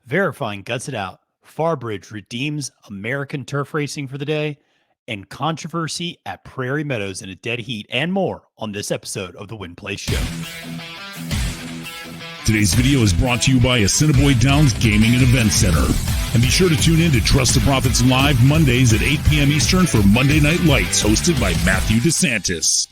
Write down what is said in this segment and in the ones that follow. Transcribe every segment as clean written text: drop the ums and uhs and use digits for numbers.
Verifying guts it out. Farbridge redeems American turf racing for the day, and controversy at Prairie Meadows in a dead heat, and more on this episode of the Win Place Show. Today's video is brought to you by Assiniboia Downs Gaming and Event Center. And be sure to tune in to Trust the Profits Live Mondays at 8 p.m. Eastern for Monday Night Lights, hosted by Matthew DeSantis.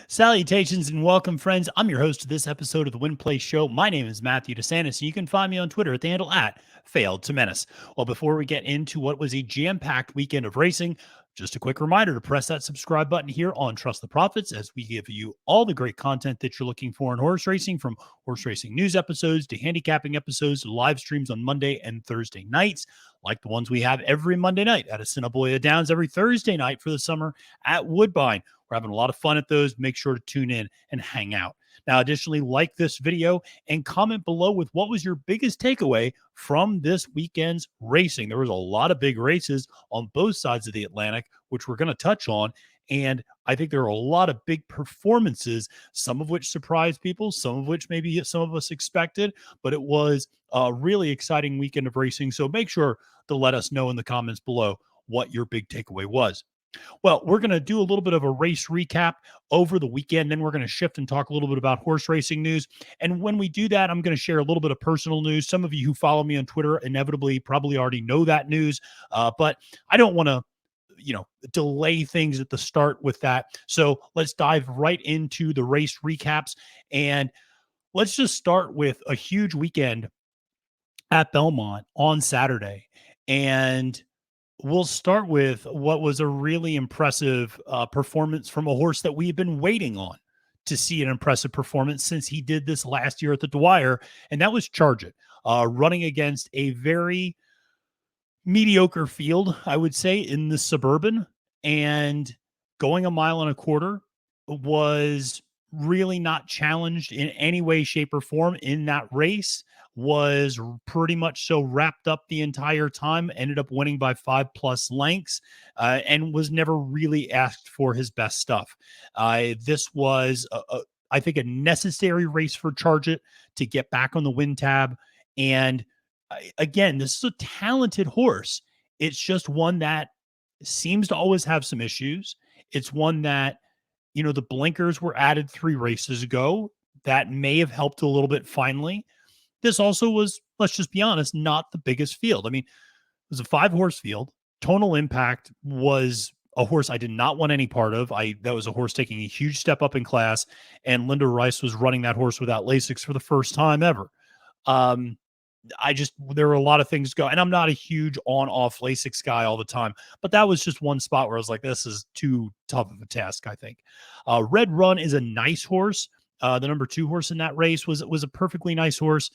Salutations and welcome, friends. I'm your host of this episode of the Win Place Show. My name is Matthew DeSantis, and you can find me on Twitter at the handle at Failed to Menace. Well, before we get into what was a jam-packed weekend of racing, just a quick reminder to press that subscribe button here on Trust the Profits as we give you all the great content that you're looking for in horse racing, from horse racing news episodes to handicapping episodes to live streams on Monday and Thursday nights, like the ones we have every Monday night at Assiniboia Downs, every Thursday night for the summer at Woodbine. We're having a lot of fun at those. Make sure to tune in and hang out. Now, additionally, like this video and comment below with what was your biggest takeaway from this weekend's racing. There was a lot of big races on both sides of the Atlantic, which we're going to touch on. And I think there are a lot of big performances, some of which surprised people, some of which maybe some of us expected, but it was a really exciting weekend of racing. So make sure to let us know in the comments below what your big takeaway was. Well, we're going to do a little bit of a race recap over the weekend. Then we're going to shift and talk a little bit about horse racing news. And when we do that, I'm going to share a little bit of personal news. Some of you who follow me on Twitter inevitably probably already know that news, but I don't want to delay things at the start with that. So let's dive right into the race recaps. And let's just start with a huge weekend at Belmont on Saturday. And we'll start with what was a really impressive performance from a horse that we've been waiting on to see an impressive performance since he did this last year at the Dwyer, and that was Charge It, running against a very mediocre field, I would say, in the Suburban, and going 1.25 miles was really not challenged in any way, shape, or form in that race. Was pretty much so wrapped up the entire time, ended up winning by 5+ lengths, and was never really asked for his best stuff. This was, I think, a necessary race for Charge It to get back on the win tab. And again, this is a talented horse. It's just one that seems to always have some issues. It's one that, the blinkers were added 3 races ago. That may have helped a little bit finally. This also was, let's just be honest, not the biggest field. I mean, it was a 5-horse field. Tonal Impact was a horse I did not want any part of. That was a horse taking a huge step up in class, and Linda Rice was running that horse without Lasix for the first time ever. There were a lot of things go, and I'm not a huge on-off Lasix guy all the time, but that was just one spot where I was like, this is too tough of a task, I think. Red Run is a nice horse. The number 2 horse in that race was a perfectly nice horse,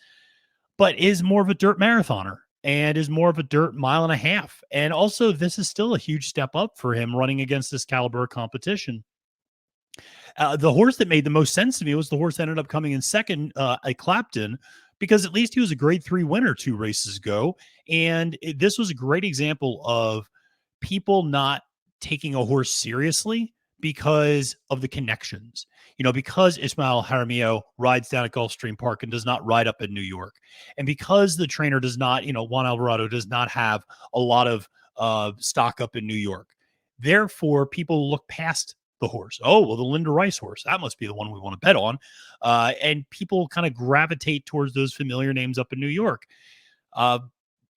but is more of a dirt marathoner and is more of a dirt 1.5 miles. And also, this is still a huge step up for him running against this caliber of competition. The horse that made the most sense to me was the horse that ended up coming in second, a Clapton, because at least he was a grade 3 winner 2 races ago. And this was a great example of people not taking a horse seriously because of the connections, because Ismael Jaramillo rides down at Gulfstream Park and does not ride up in New York. And because the trainer does not, Juan Alvarado does not have a lot of stock up in New York. Therefore, people look past the horse. Oh, well, the Linda Rice horse, that must be the one we want to bet on. And people kind of gravitate towards those familiar names up in New York.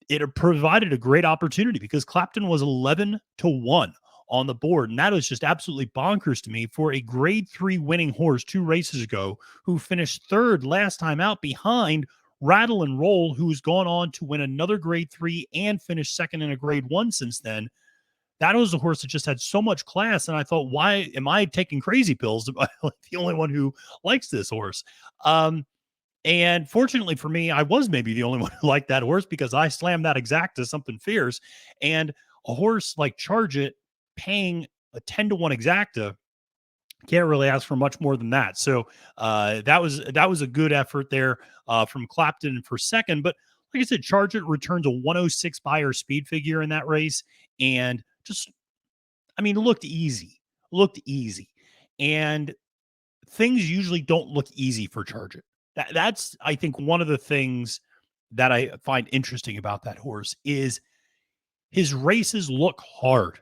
It provided a great opportunity because Clapton was 11-1 on the board. And that was just absolutely bonkers to me for a grade 3 winning horse 2 races ago, who finished 3rd last time out behind Rattle and Roll, who's gone on to win another grade 3 and finish 2nd in a grade 1 since then. That was a horse that just had so much class. And I thought, why am I taking crazy pills? Am I the only one who likes this horse? And fortunately for me, I was maybe the only one who liked that horse, because I slammed that exacta something fierce. And a horse like Charge It, paying a 10-1 exacta, can't really ask for much more than that. So that was a good effort there from Clapton for second. But like I said, Charge It returns a 106 Beyer speed figure in that race, and just, looked easy. And things usually don't look easy for Charge It. That's, I think, one of the things that I find interesting about that horse is his races look hard.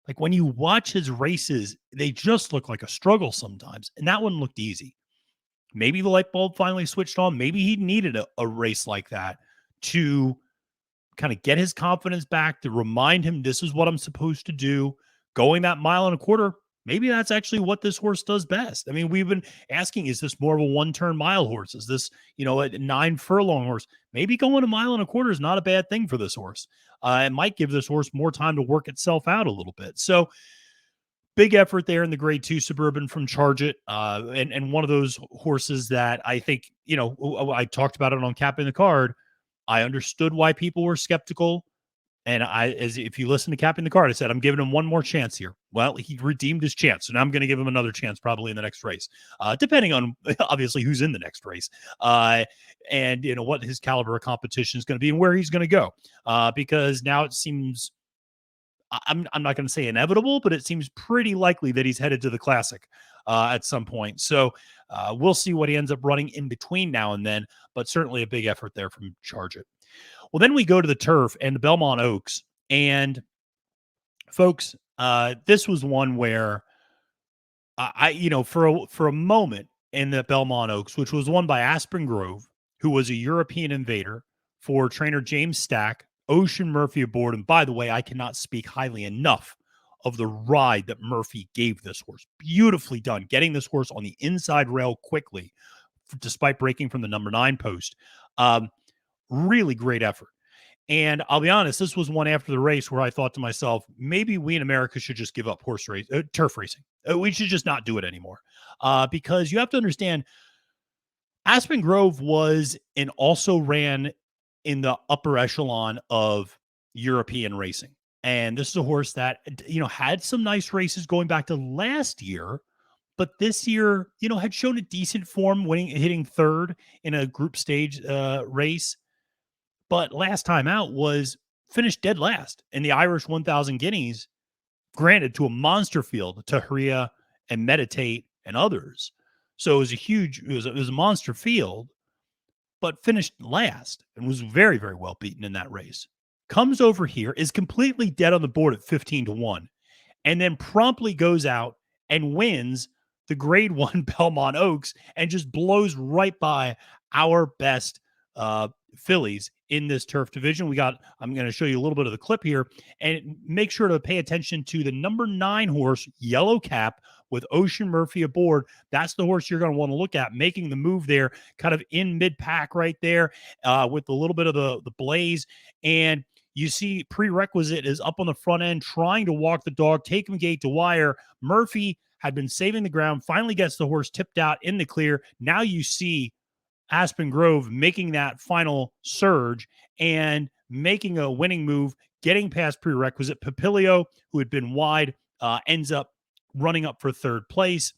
Like when you watch his races, they just look like a struggle sometimes. And that one looked easy. Maybe the light bulb finally switched on. Maybe he needed a race like that to kind of get his confidence back, to remind him this is what I'm supposed to do. Going that mile and a quarter, maybe that's actually what this horse does best. I mean, we've been asking, is this more of a one-turn mile horse? Is this, a 9 furlong horse? Maybe going a mile and a quarter is not a bad thing for this horse. It might give this horse more time to work itself out a little bit. So big effort there in the grade 2 Suburban from Charge It. And one of those horses that I think, I talked about it on Capping the Card. I understood why people were skeptical. And if you listen to Capping the Card, I said, I'm giving him one more chance here. Well, he redeemed his chance. So now I'm going to give him another chance probably in the next race, depending on obviously who's in the next race and, what his caliber of competition is going to be and where he's going to go. Because now it seems, I'm not going to say inevitable, but it seems pretty likely that he's headed to the Classic at some point. So we'll see what he ends up running in between now and then, but certainly a big effort there from Charge It. Well, then we go to the turf and the Belmont Oaks. And folks, this was one where for a moment in the Belmont Oaks, which was won by Aspen Grove, who was a European invader for trainer James Stack, Ocean Murphy aboard. And by the way, I cannot speak highly enough of the ride that Murphy gave this horse. Beautifully done, getting this horse on the inside rail quickly, despite breaking from the number 9 post. Really great effort. And I'll be honest, this was one after the race where I thought to myself, maybe we in America should just give up turf racing. We should just not do it anymore. Because you have to understand, Aspen Grove was and also ran in the upper echelon of European racing. And this is a horse that, had some nice races going back to last year, but this year, had shown a decent form, hitting third in a group stage race. But last time out was finished dead last in the Irish 1,000 Guineas, granted to a monster field, to Tahria and Meditate and others. So it was a monster field, but finished last and was very, very well beaten in that race. Comes over here, is completely dead on the board at 15-1, and then promptly goes out and wins the grade 1 Belmont Oaks and just blows right by our best fillies in this turf division. I'm going to show you a little bit of the clip here, and make sure to pay attention to the number 9 horse, Yellow Cap, with Ocean Murphy aboard. That's the horse you're going to want to look at, making the move there, kind of in mid-pack right there, with a little bit of the blaze. And you see Prerequisite is up on the front end, trying to walk the dog, take him gate to wire. Murphy had been saving the ground, finally gets the horse tipped out in the clear. Now you see Aspen Grove making that final surge and making a winning move, getting past Prerequisite. Papilio, who had been wide, ends up running up for third place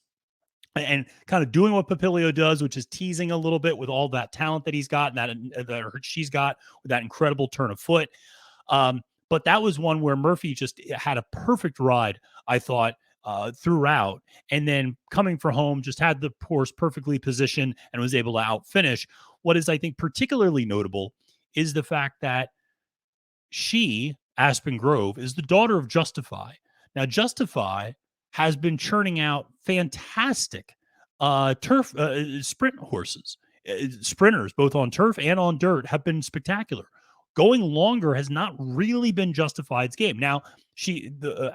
and kind of doing what Papilio does, which is teasing a little bit with all that talent that he's got and that she's got with that incredible turn of foot. But that was one where Murphy just had a perfect ride, I thought, throughout, and then coming for home, just had the horse perfectly positioned and was able to outfinish. What is, I think, particularly notable is the fact that she, Aspen Grove, is the daughter of Justify. Now, Justify has been churning out fantastic turf sprint horses. Sprinters, both on turf and on dirt, have been spectacular. Going longer has not really been Justified's game. Now,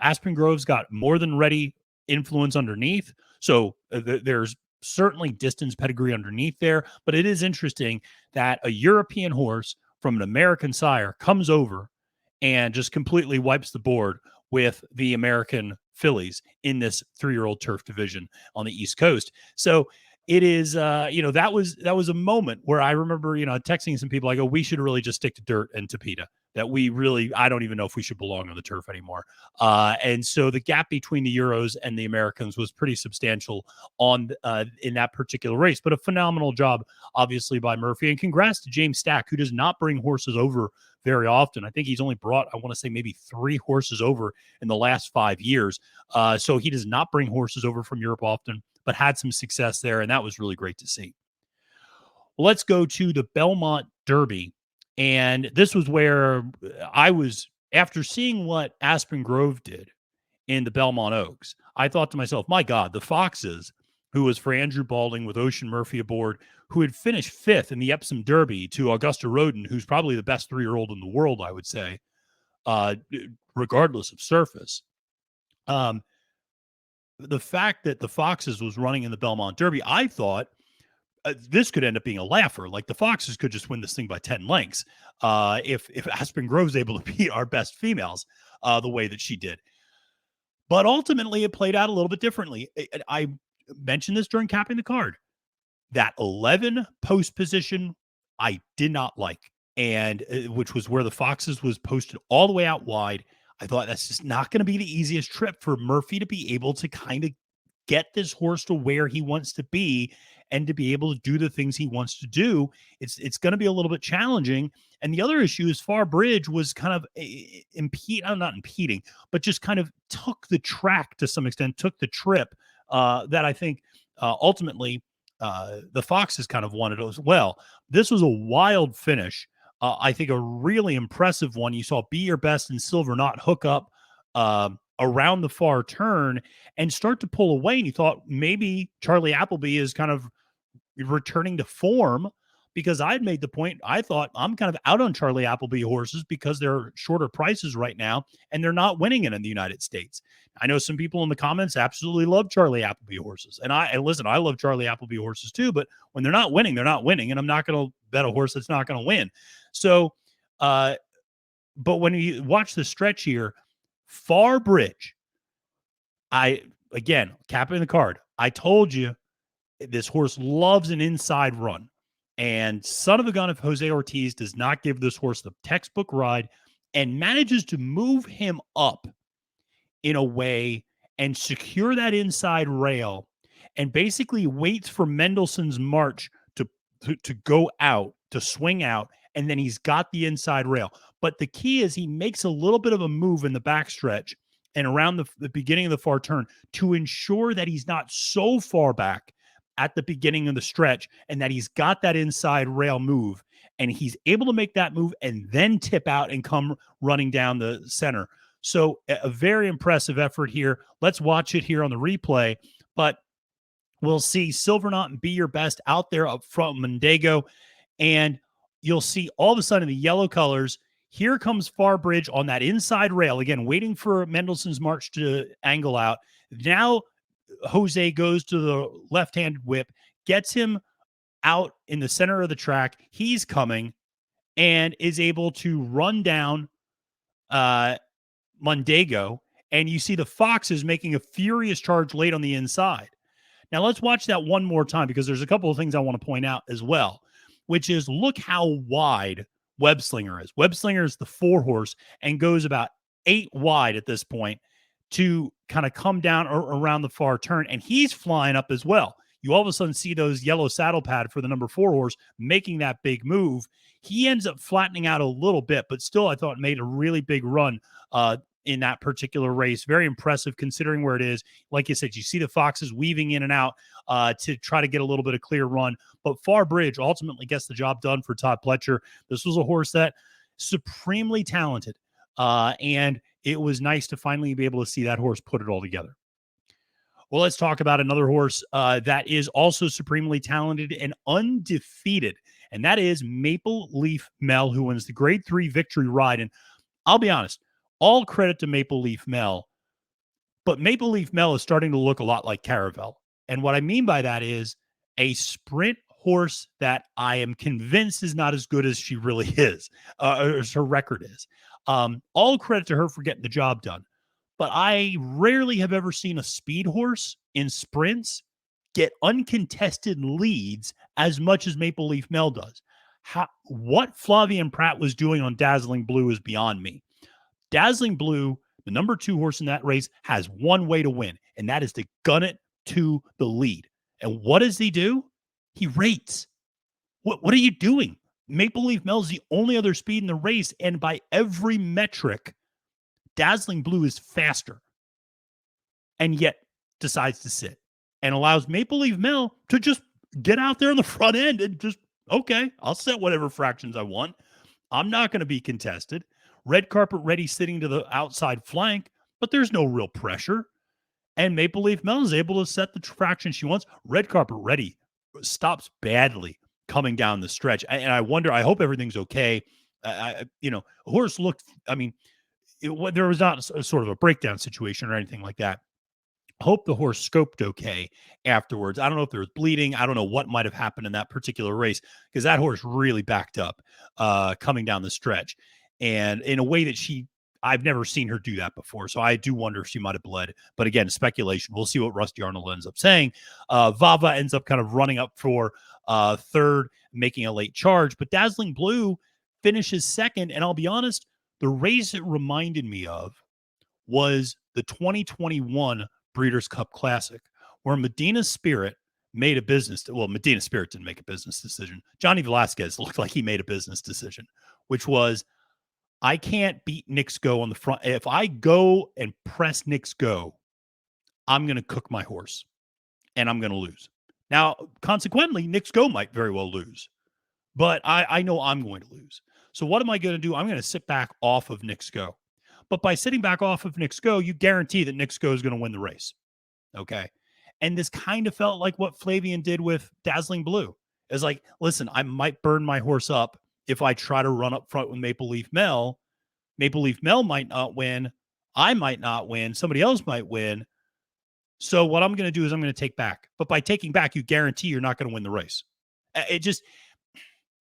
Aspen Grove's got more than ready influence underneath, so there's certainly distance pedigree underneath there, but it is interesting that a European horse from an American sire comes over and just completely wipes the board with the American fillies in this 3-year-old turf division on the East Coast. So it is, that was a moment where I remember, texting some people. I go, we should really just stick to dirt and Tapeta. I don't even know if we should belong on the turf anymore. And so the gap between the Euros and the Americans was pretty substantial in that particular race. But a phenomenal job, obviously, by Murphy. And congrats to James Stack, who does not bring horses over very often. I think he's only brought, I want to say, maybe 3 horses over in the last 5 years. So he does not bring horses over from Europe often, but had some success there, and that was really great to see. Let's go to the Belmont Derby. And this was where I was, after seeing what Aspen Grove did in the Belmont Oaks, I thought to myself, my God, the Foxes, who was for Andrew Balding with Ocean Murphy aboard, who had finished fifth in the Epsom Derby to Augusta Rodin, who's probably the best 3-year-old in the world, I would say, uh, regardless of surface. Um, the fact that the Foxes was running in the Belmont Derby, I thought this could end up being a laugher. Like the Foxes could just win this thing by 10 lengths if Aspen Grove's able to beat our best females the way that she did. But ultimately, it played out a little bit differently. I mentioned this during capping the card. That 11 post position, I did not like, and which was where the Foxes was posted all the way out wide. I thought that's just not going to be the easiest trip for Murphy to be able to kind of get this horse to where he wants to be and to be able to do the things he wants to do. It's going to be a little bit challenging. And the other issue is Far Bridge was kind of not impeding, but just kind of took the track to some extent, took the trip that I think ultimately the Foxes kind of wanted as well. This was a wild finish. I think a really impressive one. You saw Be Your Best and Silver Knot hook up around the far turn and start to pull away. And you thought maybe Charlie Appleby is kind of returning to form, because I'd made the point. I thought I'm kind of out on Charlie Appleby horses because they're shorter prices right now and they're not winning it in the United States. I know some people in the comments absolutely love Charlie Appleby horses. And listen, I love Charlie Appleby horses too, but when they're not winning, they're not winning. And I'm not going to bet a horse that's not going to win. So, but when you watch the stretch here, Far Bridge, again, capping the card, I told you this horse loves an inside run. And son of a gun if Jose Ortiz does not give this horse the textbook ride and manages to move him up in a way and secure that inside rail and basically waits for Mendelssohn's march to go out, to swing out, and then he's got the inside rail. But the key is he makes a little bit of a move in the backstretch and around the beginning of the far turn to ensure that he's not so far back at the beginning of the stretch and that he's got that inside rail move and he's able to make that move and then tip out and come running down the center. So a very impressive effort here. Let's watch it here on the replay, but we'll see Silver Knot and Be Your Best out there up front, Mondego, and you'll see all of a sudden the yellow colors. Here comes Far Bridge on that inside rail, again, waiting for Mendelssohn's march to angle out. Now Jose goes to the left-handed whip, gets him out in the center of the track. He's coming and is able to run down Mondego, and you see the Foxes making a furious charge late on the inside. Now let's watch that one more time because there's a couple of things I want to point out as well, which is look how wide Webslinger is. Webslinger is the 4-horse and goes about 8 wide at this point to kind of come down around the far turn, and he's flying up as well. You all of a sudden see those yellow saddle pad for the number 4 horse making that big move. He ends up flattening out a little bit, but still I thought made a really big run in that particular race. Very impressive considering where it is. Like you said, you see the Foxes weaving in and out to try to get a little bit of clear run, but Far Bridge ultimately gets the job done for Todd Pletcher. This was a horse that supremely talented, and it was nice to finally be able to see that horse put it all together. Well, let's talk about another horse that is also supremely talented and undefeated, and that is Maple Leaf Mel, who wins the Grade 3 Victory Ride. And I'll be honest, all credit to Maple Leaf Mel, but Maple Leaf Mel is starting to look a lot like Caravel. And what I mean by that is a sprint horse that I am convinced is not as good as she really is, or as her record is. All credit to her for getting the job done. But I rarely have ever seen a speed horse in sprints get uncontested leads as much as Maple Leaf Mel does. What Flavian Pratt was doing on Dazzling Blue is beyond me. Dazzling Blue, the number 2 horse in that race, has one way to win, and that is to gun it to the lead. And what does he do? He rates. What are you doing? Maple Leaf Mel is the only other speed in the race, and by every metric, Dazzling Blue is faster, and yet decides to sit and allows Maple Leaf Mel to just get out there on the front end and just Okay, I'll set whatever fractions I want. I'm not going to be contested. Red carpet ready sitting to the outside flank, but there's no real pressure. And Maple Leaf Mel is able to set the fraction she wants. Red carpet ready stops badly coming down the stretch. And I wonder, I hope everything's okay. Horse looked, I mean, there was not a sort of a breakdown situation or anything like that. Hope the horse scoped okay afterwards. I don't know if there was bleeding. I don't know what might have happened in that particular race because that horse really backed up coming down the stretch. And in a way that I've never seen her do that before. So I do wonder if she might have bled. But again, speculation. We'll see what Rusty Arnold ends up saying. Vava ends up kind of running up for third, making a late charge. But Dazzling Blue finishes second. And I'll be honest, the race it reminded me of was the 2021 Breeders' Cup Classic, where Medina Spirit made a business. Well, Medina Spirit didn't make a business decision. Johnny Velasquez looked like he made a business decision, which was, I can't beat Knicks Go on the front. If I go and press Knicks Go, I'm going to cook my horse and I'm going to lose. Now, consequently, Knicks Go might very well lose, but I know I'm going to lose. So what am I going to do? I'm going to sit back off of Knicks Go. But by sitting back off of Knicks Go, you guarantee that Knicks Go is going to win the race. Okay. And this kind of felt like what Flavian did with Dazzling Blue. It's like, listen, I might burn my horse up if I try to run up front with Maple Leaf Mel. Maple Leaf Mel might not win. I might not win. Somebody else might win. So what I'm going to do is I'm going to take back. But by taking back, you guarantee you're not going to win the race. It just,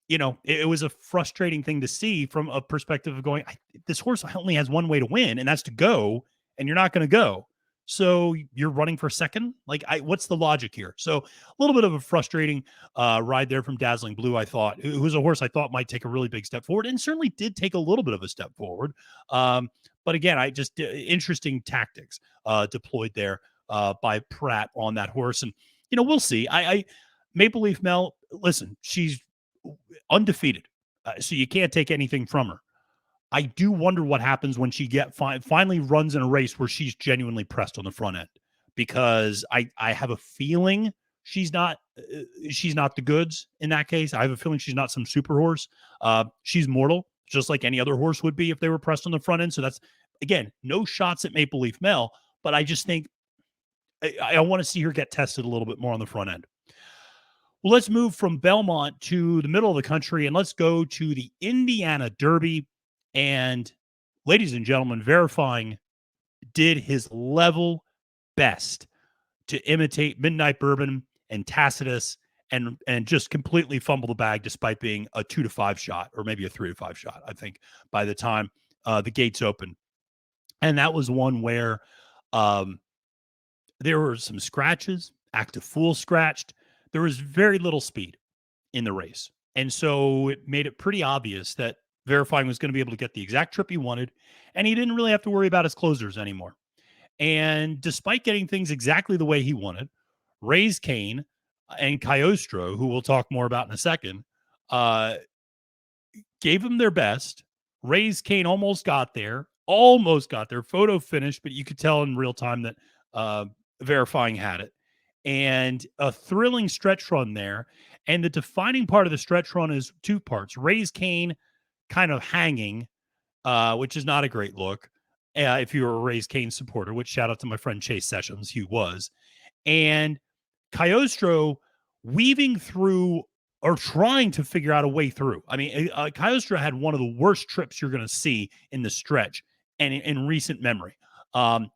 it was a frustrating thing to see from a perspective of going, this horse only has one way to win, and that's to go, and you're not going to go. So you're running for second? Like, what's the logic here? So a little bit of a frustrating ride there from Dazzling Blue, I thought, who was a horse I thought might take a really big step forward, and certainly did take a little bit of a step forward. But again, interesting tactics deployed there by Pratt on that horse. And, we'll see. Maple Leaf Mel, listen, she's undefeated. So you can't take anything from her. I do wonder what happens when she finally runs in a race where she's genuinely pressed on the front end, because I have a feeling she's not the goods in that case. I have a feeling she's not some super horse. She's mortal, just like any other horse would be if they were pressed on the front end. So that's, again, no shots at Maple Leaf Mel, but I just think I want to see her get tested a little bit more on the front end. Well, let's move from Belmont to the middle of the country, and let's go to the Indiana Derby. And ladies and gentlemen, Verifying did his level best to imitate Midnight Bourbon and Tacitus and just completely fumble the bag despite being a 2-5 shot, or maybe a 3-5 shot, I think, by the time the gates open. And that was one where there were some scratches. Active Fool scratched. There was very little speed in the race. And so it made it pretty obvious that Verifying was going to be able to get the exact trip he wanted, and he didn't really have to worry about his closers anymore. And despite getting things exactly the way he wanted, Raise Kane and Cagliostro, who we'll talk more about in a second, gave him their best. Raise Kane almost got there. Photo finished, but you could tell in real time that Verifying had it. And a thrilling stretch run there. And the defining part of the stretch run is two parts. Raise Kane kind of hanging, which is not a great look if you're a Raise Kane supporter, which shout out to my friend Chase Sessions, he was. And Cagliostro weaving through or trying to figure out a way through. I mean, Cagliostro had one of the worst trips you're going to see in the stretch and in recent memory.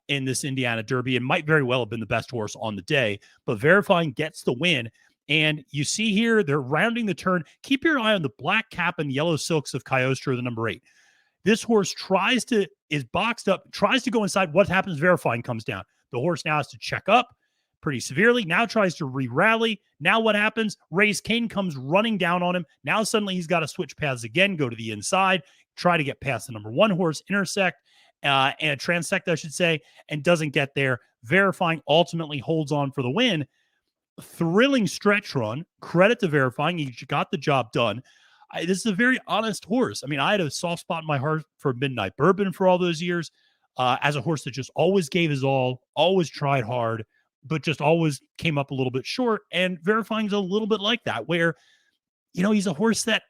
In this Indiana Derby, and might very well have been the best horse on the day, but Verifying gets the win. And you see here, they're rounding the turn. Keep your eye on the black cap and yellow silks of Cagliostro, the number 8. This horse is boxed up, tries to go inside. What happens? Verifying comes down. The horse now has to check up pretty severely. Now tries to re-rally. Now what happens? Raise Kane comes running down on him. Now suddenly he's got to switch paths again, go to the inside, try to get past the number 1 horse, intersect, and transect, I should say, and doesn't get there. Verifying ultimately holds on for the win. Thrilling stretch run. Credit to Verifying. He got the job done. This is a very honest horse. I mean, I had a soft spot in my heart for Midnight Bourbon for all those years as a horse that just always gave his all, always tried hard, but just always came up a little bit short. And Verifying's a little bit like that, where he's a horse that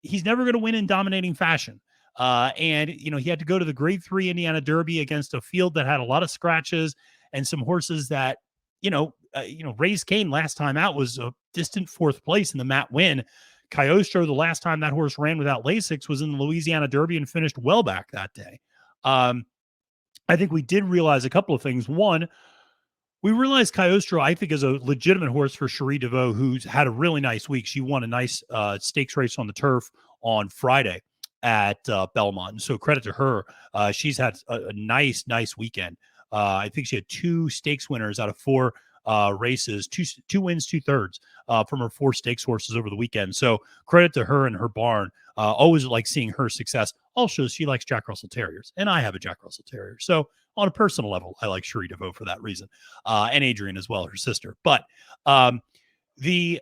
he's never going to win in dominating fashion. And he had to go to the Grade 3 Indiana Derby against a field that had a lot of scratches and some horses that, Raise Cane last time out was a distant fourth place in the Matt Win. Cagliostro, the last time that horse ran without Lasix, was in the Louisiana Derby and finished well back that day. I think we did realize a couple of things. One, we realized Cagliostro, I think, is a legitimate horse for Cherie DeVaux, who's had a really nice week. She won a nice stakes race on the turf on Friday at Belmont. And so credit to her. She's had a nice weekend. I think she had 2 stakes winners out of 4 races, two wins, 2/3 from her 4 stakes horses over the weekend. So credit to her and her barn. Always like seeing her success. Also, she likes Jack Russell Terriers, and I have a Jack Russell Terrier. So on a personal level, I like Cherie DeVaux for that reason, and Adrian as well, her sister. But the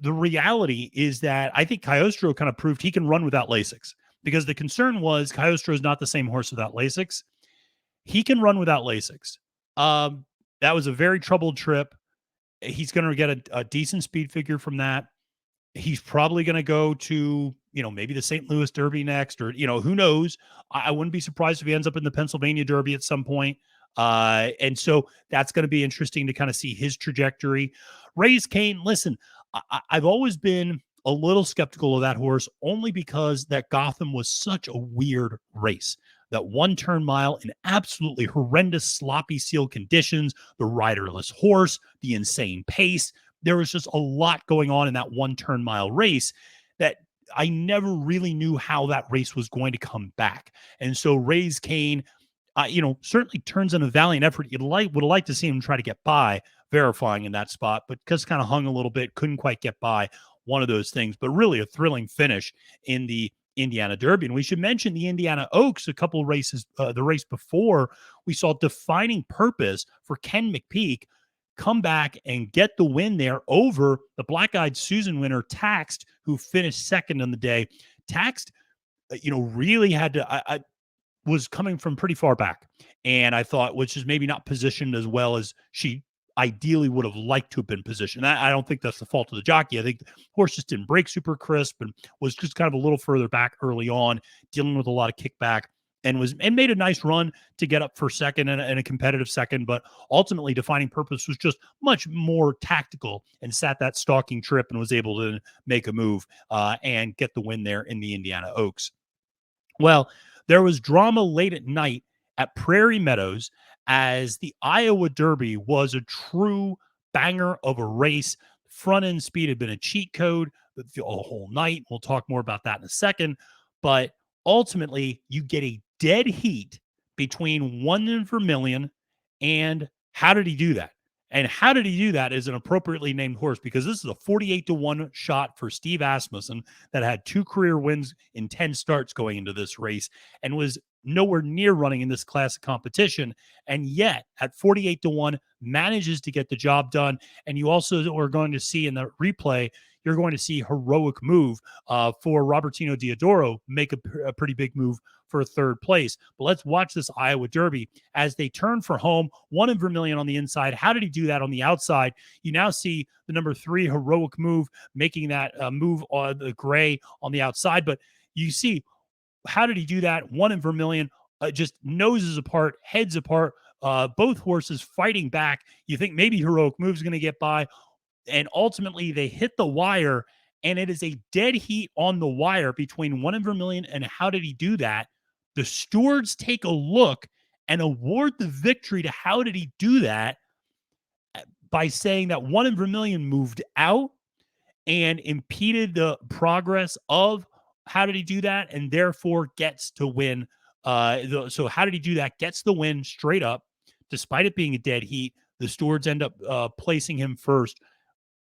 reality is that I think Cagliostro kind of proved he can run without Lasix, because the concern was Cagliostro is not the same horse without Lasix. He can run without Lasix. That was a very troubled trip. He's going to get a decent speed figure from that. He's probably going to go to, maybe the St. Louis Derby next, or, who knows? I wouldn't be surprised if he ends up in the Pennsylvania Derby at some point. And so that's going to be interesting to kind of see his trajectory. Raise Cane, listen, I've always been a little skeptical of that horse, only because that Gotham was such a weird race. That 1-turn mile in absolutely horrendous sloppy seal conditions, the riderless horse, the insane pace. There was just a lot going on in that 1-turn mile race that I never really knew how that race was going to come back. And so Raise Cane, certainly turns in a valiant effort. Would have liked to see him try to get by verifying in that spot, but just kind of hung a little bit, couldn't quite get by. One of those things, but really a thrilling finish in the Indiana Derby. And we should mention the Indiana Oaks, a couple races, the race before, we saw Defining Purpose for Ken McPeak come back and get the win there over the Black-Eyed Susan winner, Taxed, who finished second on the day. Taxed, really had to, I was coming from pretty far back. And I thought, which is maybe not positioned as well as she ideally would have liked to have been positioned. I don't think that's the fault of the jockey. I think the horse just didn't break super crisp and was just kind of a little further back early on, dealing with a lot of kickback, and made a nice run to get up for second and a competitive second. But ultimately, Defining Purpose was just much more tactical and sat that stalking trip and was able to make a move and get the win there in the Indiana Oaks. Well, there was drama late at night at Prairie Meadows, as the Iowa Derby was a true banger of a race. Front end speed had been a cheat code the whole night. We'll talk more about that in a second. But ultimately, you get a dead heat between One in Vermilion and How Did He Do That? And How Did He Do That is an appropriately named horse, because this is a 48-1 shot for Steve Asmussen that had 2 career wins in 10 starts going into this race and was nowhere near running in this class of competition. And yet at 48-1 manages to get the job done. And you also are going to see in the replay, you're going to see Heroic Move for Robertino Diodoro make a pretty big move for 3rd place. But let's watch this Iowa Derby as they turn for home. One in Vermilion on the inside. How did he do that on the outside? You now see the number 3 Heroic Move making that move on the gray on the outside. But you see, how did he do that? One in Vermilion, just noses apart, heads apart, both horses fighting back. You think maybe Heroic Move is going to get by. And ultimately, they hit the wire, and it is a dead heat on the wire between One in Vermilion and How Did He Do That? The stewards take a look and award the victory to How Did He Do That by saying that One in Vermilion moved out and impeded the progress of How Did He Do That, and therefore gets to win. So How Did He Do That gets the win straight up, despite it being a dead heat. The stewards end up placing him first.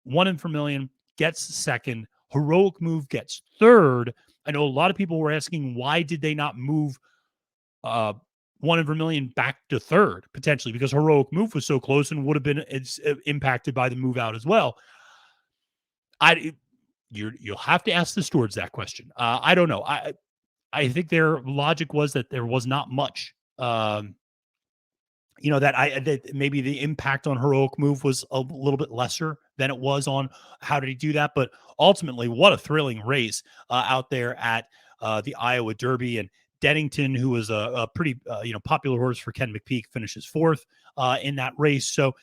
One in Vermilion gets second. Heroic Move gets third. I know a lot of people were asking, why did they not move One in Vermilion back to third, potentially, because Heroic Move was so close and would have been impacted by the move out as well. You'll have to ask the stewards that question. I don't know. I think their logic was that there was not much that maybe the impact on heroic move was a little bit lesser than it was on how did he do that. But ultimately, what a thrilling race out there at the Iowa Derby. And Dennington, who was a pretty popular horse for Ken McPeak, finishes fourth in that race. So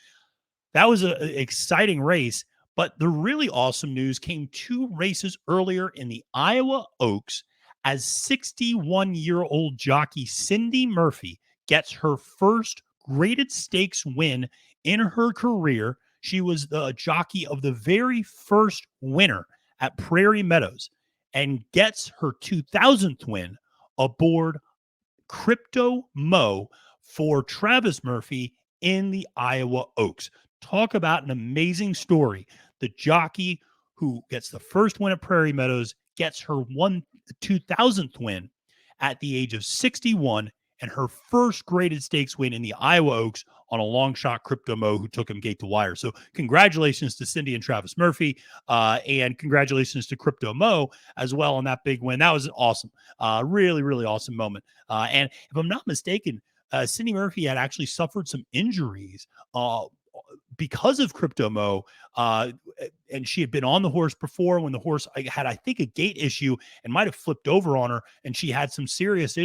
that was an exciting race. But the really awesome news came 2 races earlier in the Iowa Oaks as 61-year-old jockey Cindy Murphy gets her first graded stakes win in her career. She was the jockey of the very first winner at Prairie Meadows and gets her 2000th win aboard Crypto Mo for Travis Murphy in the Iowa Oaks. Talk about an amazing story. The jockey who gets the first win at Prairie Meadows gets her 2000th win at the age of 61 and her first graded stakes win in the Iowa Oaks on a long shot Crypto Mo who took him gate to wire. So congratulations to Cindy and Travis Murphy, and congratulations to Crypto Mo as well on that big win. That was an awesome, really, really awesome moment. And if I'm not mistaken, Cindy Murphy had actually suffered some injuries because of Crypto Mo, and she had been on the horse before when the horse had, I think, a gait issue and might have flipped over on her, and she had some serious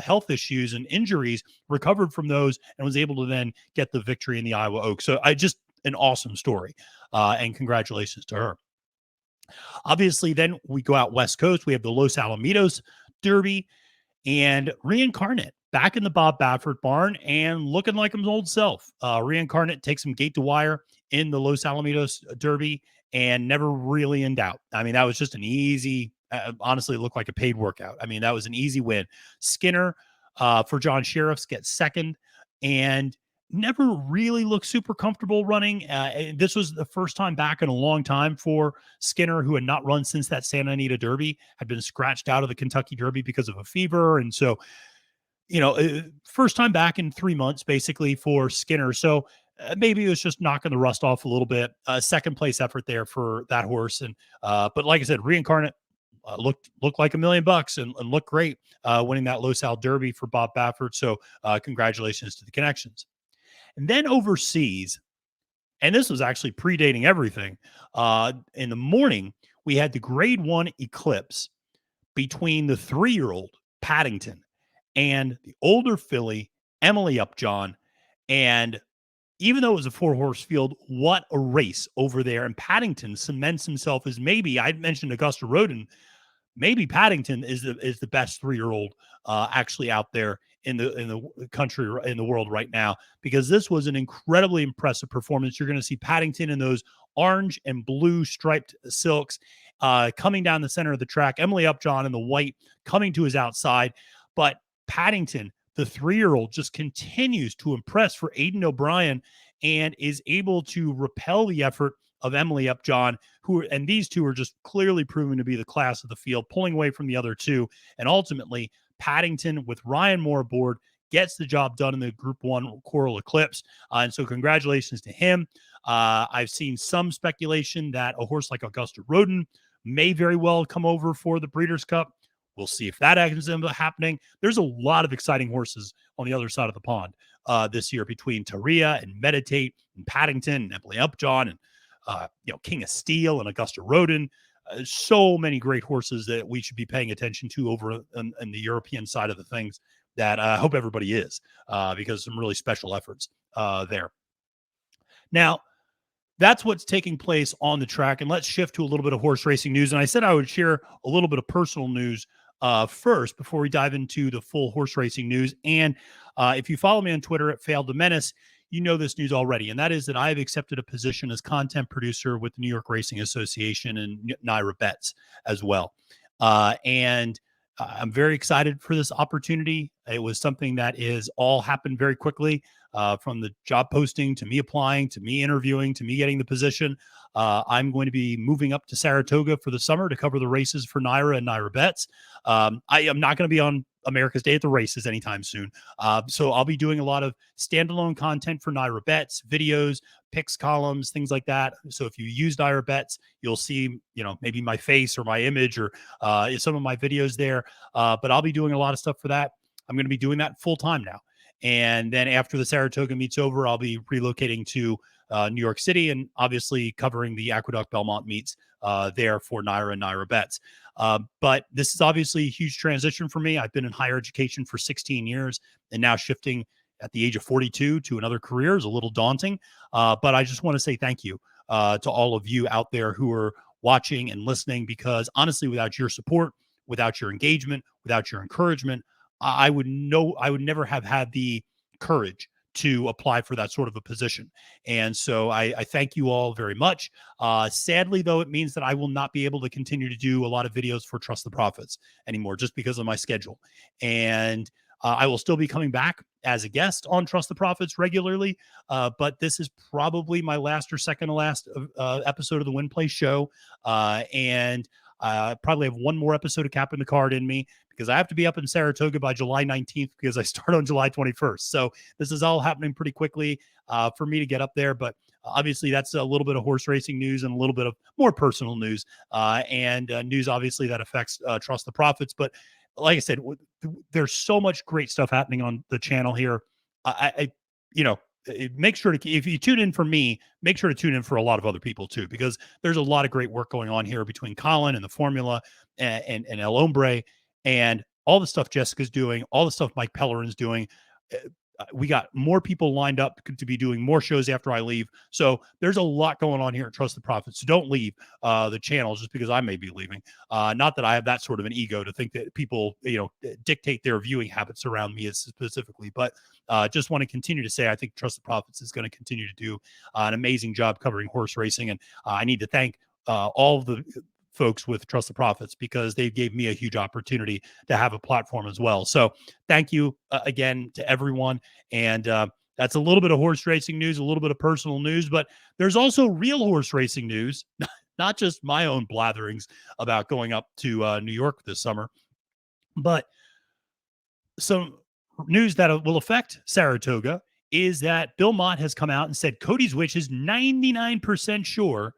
health issues and injuries, recovered from those, and was able to then get the victory in the Iowa Oaks. So just an awesome story, and congratulations to her. Obviously, then we go out West Coast. We have the Los Alamitos Derby and Reincarnate back in the Bob Baffert barn and looking like his old self. Reincarnate takes him gate to wire in the Los Alamitos Derby and never really in doubt. I mean, that was just an easy, honestly, it looked like a paid workout. I mean, that was an easy win. Skinner for John Sheriffs gets second and never really looked super comfortable running. This was the first time back in a long time for Skinner, who had not run since that Santa Anita Derby, had been scratched out of the Kentucky Derby because of a fever. And so, first time back in 3 months, basically, for Skinner. So maybe it was just knocking the rust off a little bit. Second place effort there for that horse. And but like I said, Reincarnate looked like $1 million and looked great winning that Los Al Derby for Bob Baffert. So congratulations to the connections. And then overseas, and this was actually predating everything, in the morning, we had the grade 1 eclipse between the 3-year-old Paddington and the older filly, Emily Upjohn. And even though it was a 4-horse field, what a race over there. And Paddington cements himself as maybe, I mentioned Augusta Rodin, maybe Paddington is the best 3-year-old actually out there in the country, in the world right now, because this was an incredibly impressive performance. You're going to see Paddington in those orange and blue striped silks coming down the center of the track. Emily Upjohn in the white coming to his outside. But Paddington, the 3-year-old, just continues to impress for Aidan O'Brien and is able to repel the effort of Emily Upjohn, and these two are just clearly proven to be the class of the field, pulling away from the other two. And ultimately, Paddington, with Ryan Moore aboard, gets the job done in the Group 1 Coral Eclipse. And so congratulations to him. I've seen some speculation that a horse like Augusta Rodin may very well come over for the Breeders' Cup. We'll see if that ends up happening. There's a lot of exciting horses on the other side of the pond this year between Taria and Meditate and Paddington and Emily Upjohn and King of Steel and Augusta Rodin. So many great horses that we should be paying attention to over in the European side of the things that I hope everybody is, because some really special efforts there. Now, that's what's taking place on the track. And let's shift to a little bit of horse racing news. And I said I would share a little bit of personal news first before we dive into the full horse racing news. And if you follow me on Twitter at Failed to Menace, you know this news already. And that is that I have accepted a position as content producer with the New York Racing Association and Naira Bets as well. And I'm very excited for this opportunity. It was something that is all happened very quickly, from the job posting to me applying to me interviewing to me getting the position. I'm going to be moving up to Saratoga for the summer to cover the races for Naira and Naira Bets. I am not going to be on America's Day at the Races anytime soon. So I'll be doing a lot of standalone content for Naira Bets, videos, picks columns, things like that. So if you use Naira Bets, you'll see, maybe my face or my image or some of my videos there. But I'll be doing a lot of stuff for that. I'm going to be doing that full time now. And then after the Saratoga meet's over, I'll be relocating to New York City and obviously covering the Aqueduct Belmont meets there for Naira and Naira Bets. But this is obviously a huge transition for me. I've been in higher education for 16 years, and now shifting at the age of 42 to another career is a little daunting. But I just want to say thank you to all of you out there who are watching and listening, because honestly, without your support, without your engagement, without your encouragement, I would never have had the courage to apply for that sort of a position. And so I thank you all very much. Sadly, though, it means that I will not be able to continue to do a lot of videos for Trust the Profits anymore, just because of my schedule. And I will still be coming back as a guest on Trust the Profits regularly, but this is probably my last or second to last episode of the Win Play Show. And probably have one more episode of Capping the Card in me, because I have to be up in Saratoga by July 19th because I start on July 21st. So this is all happening pretty quickly for me to get up there. But obviously, that's a little bit of horse racing news and a little bit of more personal news and news, obviously, that affects Trust the Profits. But like I said, there's so much great stuff happening on the channel here. Make sure to, if you tune in for me, make sure to tune in for a lot of other people too, because there's a lot of great work going on here between Colin and the Formula and El Hombre and all the stuff Jessica's doing, all the stuff Mike Pellerin's doing. We got more people lined up to be doing more shows after I leave. So there's a lot going on here at Trust the Profits. So don't leave the channel just because I may be leaving. Not that I have that sort of an ego to think that people, dictate their viewing habits around me specifically, but just want to continue to say, I think Trust the Profits is going to continue to do an amazing job covering horse racing. And I need to thank all of the folks with Trust the Profits, because they gave me a huge opportunity to have a platform as well. So thank you again to everyone. And that's a little bit of horse racing news, a little bit of personal news, but there's also real horse racing news, not just my own blatherings about going up to New York this summer, but some news that will affect Saratoga is that Belmont has come out and said Cody's Wish is 99% sure.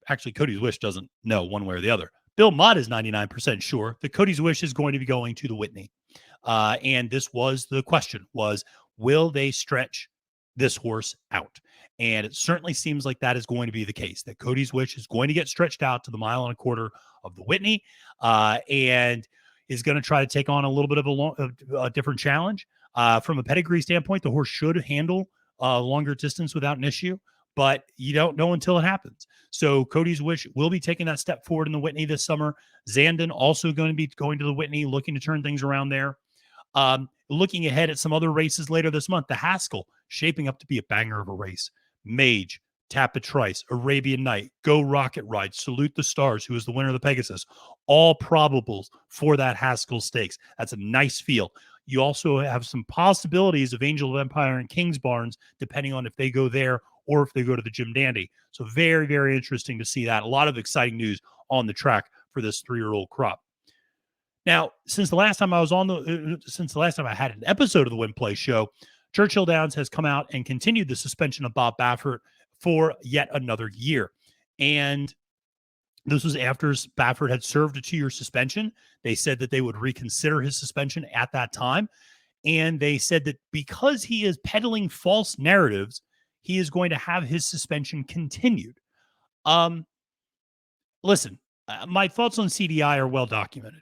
Actually, Cody's Wish doesn't know one way or the other. Belmont is 99% sure that Cody's Wish is going to be going to the Whitney. And this was the question, was, will they stretch this horse out? And it certainly seems like that is going to be the case, that Cody's Wish is going to get stretched out to the 1.25 miles of the Whitney and is going to try to take on a little bit of a different challenge. From a pedigree standpoint, the horse should handle longer distance without an issue, but you don't know until it happens. So Cody's Wish will be taking that step forward in the Whitney this summer. Zandon also going to be going to the Whitney, looking to turn things around there. Looking ahead at some other races later this month, the Haskell shaping up to be a banger of a race. Mage, Tapatrice, Arabian Night, Go Rocket Ride, Salute the Stars, who is the winner of the Pegasus, all probables for that Haskell Stakes. That's a nice field. You also have some possibilities of Angel of Empire and King's Barnes, depending on if they go there or if they go to the Jim Dandy. So very, very interesting to see that. A lot of exciting news on the track for this 3-year-old crop. Now, since the last time I had an episode of the Win Play Show, Churchill Downs has come out and continued the suspension of Bob Baffert for yet another year. And this was after Baffert had served a 2-year suspension. They said that they would reconsider his suspension at that time. And they said that because he is peddling false narratives, he is going to have his suspension continued. Listen, my thoughts on CDI are well documented.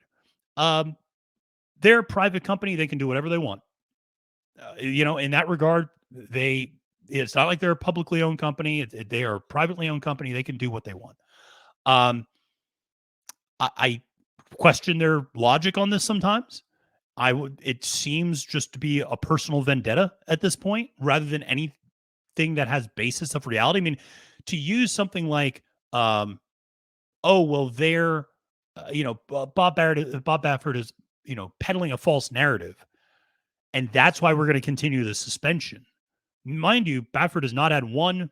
They're a private company. They can do whatever they want. In that regard, it's not like they're a publicly owned company. They are a privately owned company. They can do what they want. I question their logic on this sometimes. It seems just to be a personal vendetta at this point, rather than anything that has basis of reality. I mean, to use something like, Bob Baffert is, peddling a false narrative, and that's why we're going to continue the suspension. Mind you, Baffert has not had one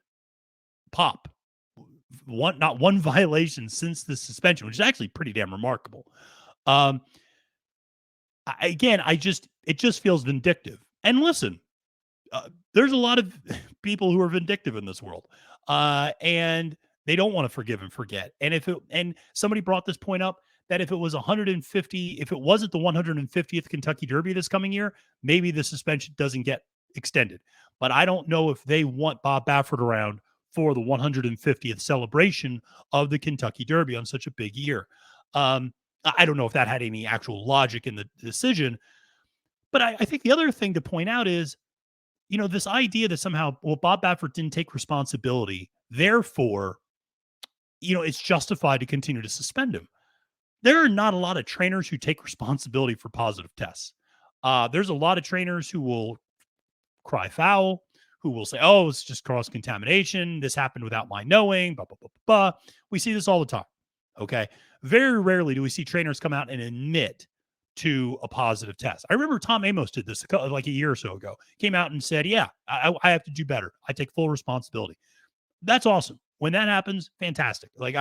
violation since the suspension, which is actually pretty damn remarkable. It just feels vindictive. And listen, there's a lot of people who are vindictive in this world, and they don't want to forgive and forget. And and somebody brought this point up, that if it was 150, if it wasn't the 150th Kentucky Derby this coming year, maybe the suspension doesn't get extended. But I don't know if they want Bob Baffert around for the 150th celebration of the Kentucky Derby on such a big year. I don't know if that had any actual logic in the decision, but I think the other thing to point out is, this idea that somehow, well, Bob Baffert didn't take responsibility, therefore, it's justified to continue to suspend him. There are not a lot of trainers who take responsibility for positive tests. There's a lot of trainers who will cry foul, who will say, oh, it's just cross-contamination. This happened without my knowing, blah, blah, blah, blah. We see this all the time, okay? Very rarely do we see trainers come out and admit to a positive test. I remember Tom Amos did this like a year or so ago. Came out and said, yeah, I have to do better. I take full responsibility. That's awesome. When that happens, fantastic. Like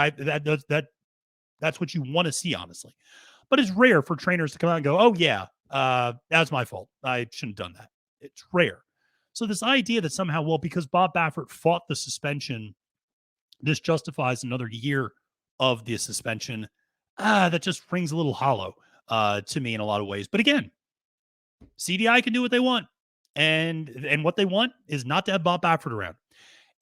that's what you want to see, honestly. But it's rare for trainers to come out and go, oh, yeah, that's my fault. I shouldn't have done that. It's rare. So this idea that somehow, well, because Bob Baffert fought the suspension, this justifies another year of the suspension, that just rings a little hollow to me in a lot of ways. But again, CDI can do what they want. And what they want is not to have Bob Baffert around.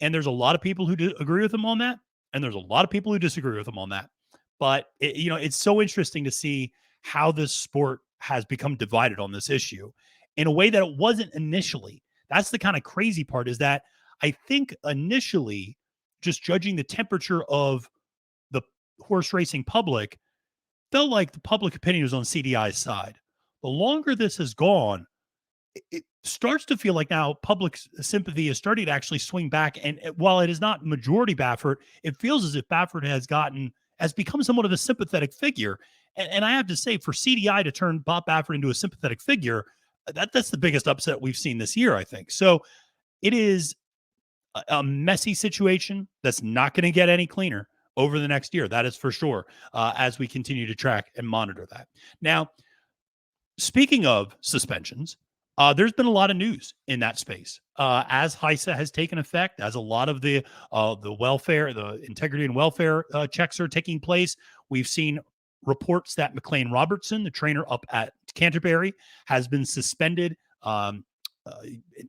And there's a lot of people who do agree with him on that. And there's a lot of people who disagree with him on that. But, it's so interesting to see how this sport has become divided on this issue in a way that it wasn't initially. That's the kind of crazy part, is that I think initially, just judging the temperature of the horse racing public, felt like the public opinion was on CDI's side. The longer this has gone, it starts to feel like now public sympathy is starting to actually swing back. And while it is not majority Baffert, it feels as if Baffert has become somewhat of a sympathetic figure. And I have to say, for CDI to turn Bob Baffert into a sympathetic figure, that's the biggest upset we've seen this year, I think. So it is a messy situation that's not going to get any cleaner over the next year. That is for sure, as we continue to track and monitor that. Now, speaking of suspensions, there's been a lot of news in that space as HISA has taken effect, as a lot of the welfare, the integrity and welfare checks are taking place. We've seen reports that McLean Robertson, the trainer up at Canterbury, has been suspended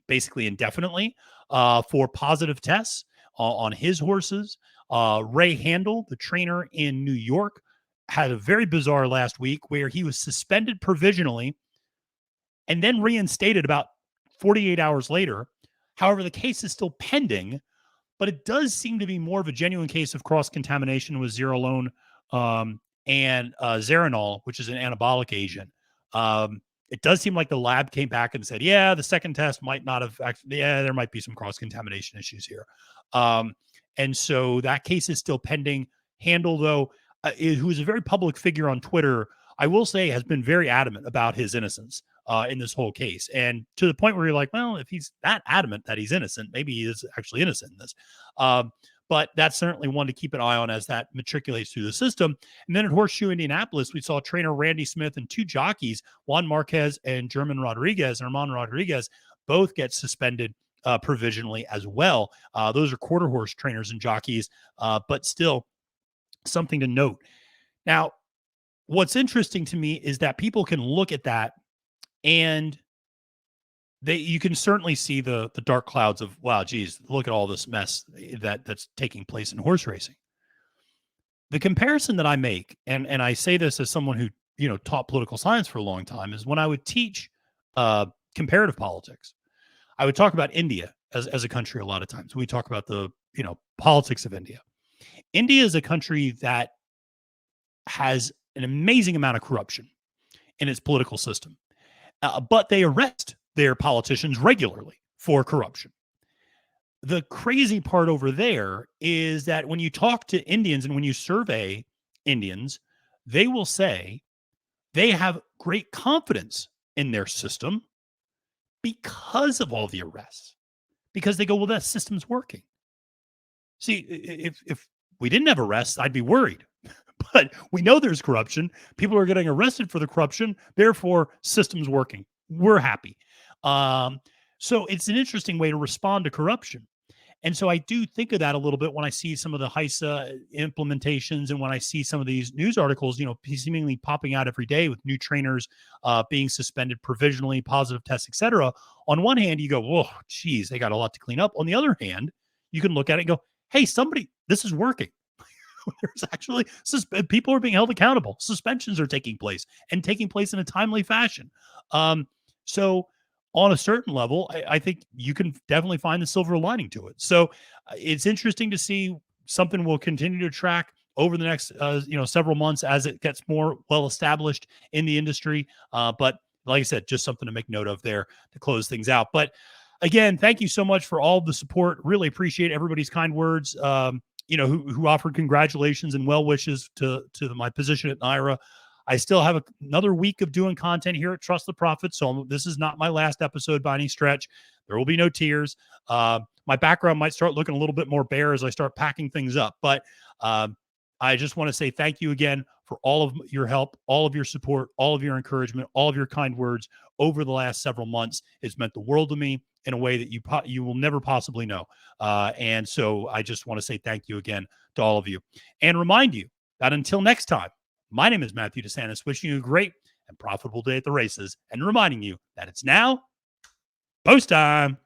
basically indefinitely for positive tests on his horses. Ray Handel, the trainer in New York, had a very bizarre last week where he was suspended provisionally and then reinstated about 48 hours later. However, the case is still pending, but it does seem to be more of a genuine case of cross-contamination with Zerolone and Zeranol, which is an anabolic agent. It does seem like the lab came back and said, yeah, the second test might not have actually, there might be some cross-contamination issues here. And so that case is still pending. Handel, though, who is a very public figure on Twitter, I will say has been very adamant about his innocence in this whole case. And to the point where you're like, well, if he's that adamant that he's innocent, maybe he is actually innocent in this. But that's certainly one to keep an eye on as that matriculates through the system. And then at Horseshoe Indianapolis, we saw trainer Randy Smith and two jockeys, Juan Marquez and Armand Rodriguez, both get suspended provisionally as well. Those are quarter horse trainers and jockeys, but still something to note. Now, what's interesting to me is that people can look at that and you can certainly see the dark clouds of, wow, geez, look at all this mess that's taking place in horse racing. The comparison that I make, and I say this as someone who, taught political science for a long time, is when I would teach comparative politics, I would talk about India as a country a lot of times. We talk about the, politics of India. India is a country that has an amazing amount of corruption in its political system, but they arrest their politicians regularly for corruption. The crazy part over there is that when you talk to Indians and when you survey Indians, they will say they have great confidence in their system because of all the arrests, because they go, well, that system's working. See, if we didn't have arrests, I'd be worried. But we know there's corruption. People are getting arrested for the corruption. Therefore, system's working. We're happy. So it's an interesting way to respond to corruption. And so I do think of that a little bit when I see some of the HISA implementations and when I see some of these news articles, seemingly popping out every day with new trainers being suspended provisionally, positive tests, etc. On one hand, you go, whoa, geez, they got a lot to clean up. On the other hand, you can look at it and go, hey, this is working. There's actually people are being held accountable. Suspensions are taking place and taking place in a timely fashion. So on a certain level, I think you can definitely find the silver lining to it. So it's interesting to see. Something we'll continue to track over the next several months as it gets more well established in the industry. But like I said, just something to make note of there to close things out. But again, thank you so much for all the support. Really appreciate everybody's kind words. Who offered congratulations and well wishes to my position at NYRA. I still have another week of doing content here at Trust the Prophet, so this is not my last episode by any stretch. There will be no tears. My background might start looking a little bit more bare as I start packing things up, but I just want to say thank you again for all of your help, all of your support, all of your encouragement, all of your kind words over the last several months. It's meant the world to me in a way that you will never possibly know. And so I just want to say thank you again to all of you and remind you that until next time, my name is Matthew DeSantis, wishing you a great and profitable day at the races and reminding you that it's now post time.